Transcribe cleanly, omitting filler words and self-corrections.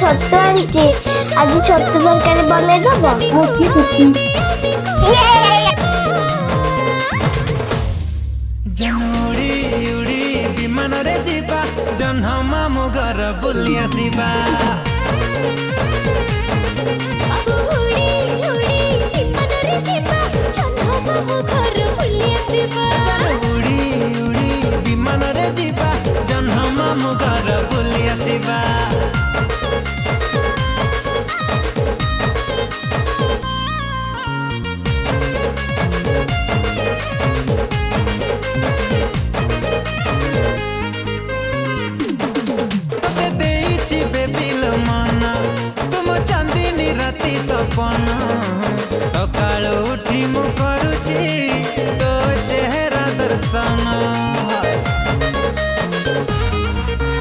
ଛତୁ ଆଣିଛି ଆଜି ଛତୁ ତରକାରୀ ବନେଇ ଦବ। ହଉ ଠିକ ଅଛି। ଜନଉଡ଼ି ଉଡ଼ି ବିମାନରେ ଯିବା ଜହ୍ନ ମାମୁଁ ଘର ବୁଲି ଆସିବା। ଉଡ଼ି ଉଡ଼ି ବିମାନରେ ଯିବା ଜହ୍ନ ମାମୁଁ ଘର ବୁଲି ଆସିବା। तुम चांदनी राति सपन सकाळ उठी मु करुची तो चेहरा दर्शन।